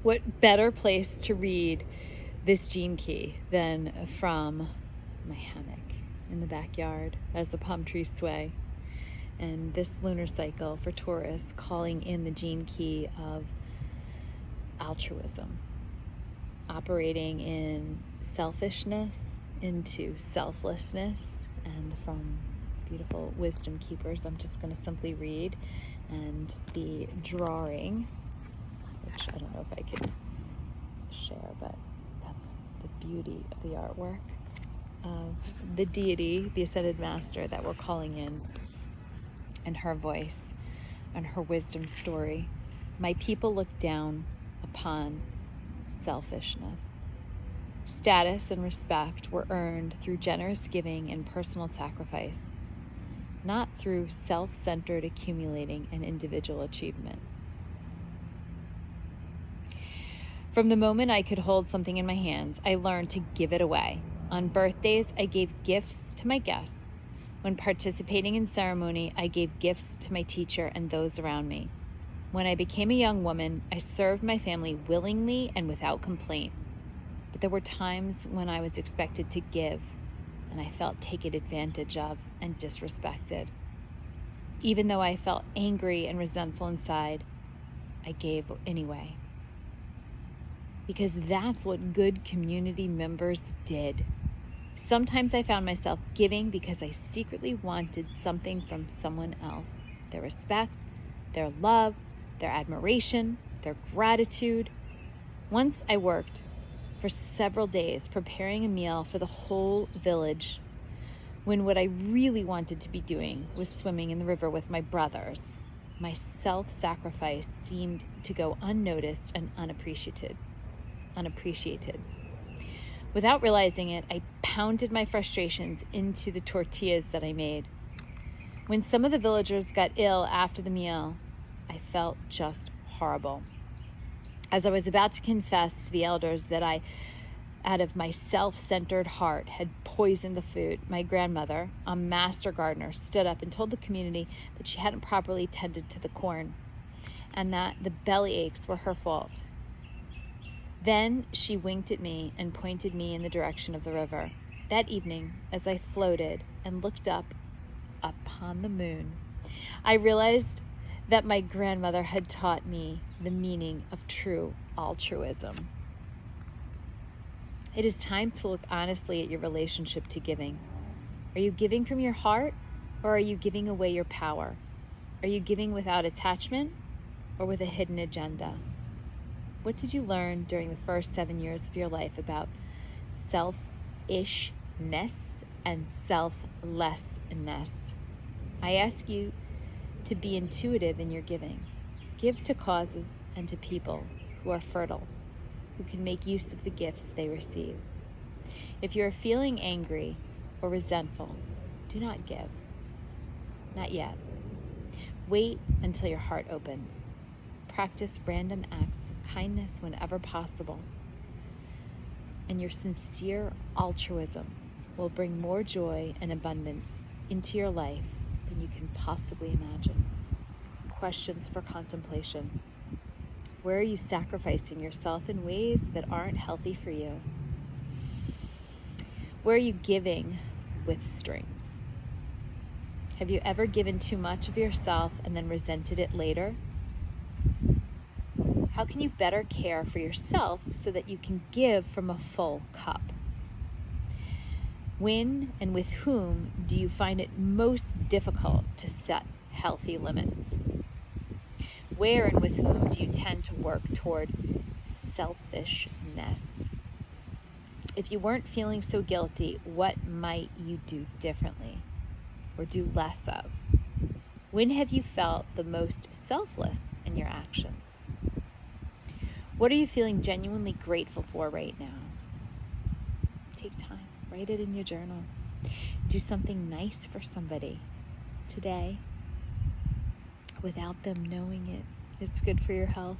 What better place to read this Gene Key than from my hammock in the backyard as the palm trees sway. And this lunar cycle for Taurus calling in the Gene Key of altruism, operating in selfishness into selflessness. And from beautiful wisdom keepers, I'm just going to simply read, and the drawing, which I don't know if I can share, but that's the beauty of the artwork of the deity, the Ascended Master that we're calling in, and her voice and her wisdom story. My people look down upon selfishness. Status and respect were earned through generous giving and personal sacrifice, not through self-centered accumulating and individual achievement. From the moment I could hold something in my hands, I learned to give it away. On birthdays, I gave gifts to my guests. When participating in ceremony, I gave gifts to my teacher and those around me. When I became a young woman, I served my family willingly and without complaint. But there were times when I was expected to give, and I felt taken advantage of and disrespected. Even though I felt angry and resentful inside, I gave anyway. Because that's what good community members did. Sometimes I found myself giving because I secretly wanted something from someone else. Their respect, their love, their admiration, their gratitude. Once I worked for several days preparing a meal for the whole village, when what I really wanted to be doing was swimming in the river with my brothers. My self-sacrifice seemed to go unnoticed and unappreciated. Without realizing it, I pounded my frustrations into the tortillas that I made. When some of the villagers got ill after the meal, I felt just horrible. As I was about to confess to the elders that I, out of my self-centered heart, had poisoned the food, my grandmother, a master gardener, stood up and told the community that she hadn't properly tended to the corn and that the belly aches were her fault. Then she winked at me and pointed me in the direction of the river. That evening, as I floated and looked up upon the moon, I realized that my grandmother had taught me the meaning of true altruism. It is time to look honestly at your relationship to giving. Are you giving from your heart, or are you giving away your power? Are you giving without attachment or with a hidden agenda? What did you learn during the first 7 years of your life about selfishness and selflessness? I ask you to be intuitive in your giving. Give to causes and to people who are fertile, who can make use of the gifts they receive. If you are feeling angry or resentful, do not give. Not yet. Wait until your heart opens. Practice random acts of kindness whenever possible. And your sincere altruism will bring more joy and abundance into your life than you can possibly imagine. Questions for contemplation. Where are you sacrificing yourself in ways that aren't healthy for you? Where are you giving with strings? Have you ever given too much of yourself and then resented it later? How can you better care for yourself so that you can give from a full cup? When and with whom do you find it most difficult to set healthy limits? Where and with whom do you tend to work toward selfishness? If you weren't feeling so guilty, what might you do differently or do less of? When have you felt the most selfless in your actions? What are you feeling genuinely grateful for right now? Take time, write it in your journal. Do something nice for somebody today without them knowing it. It's good for your health.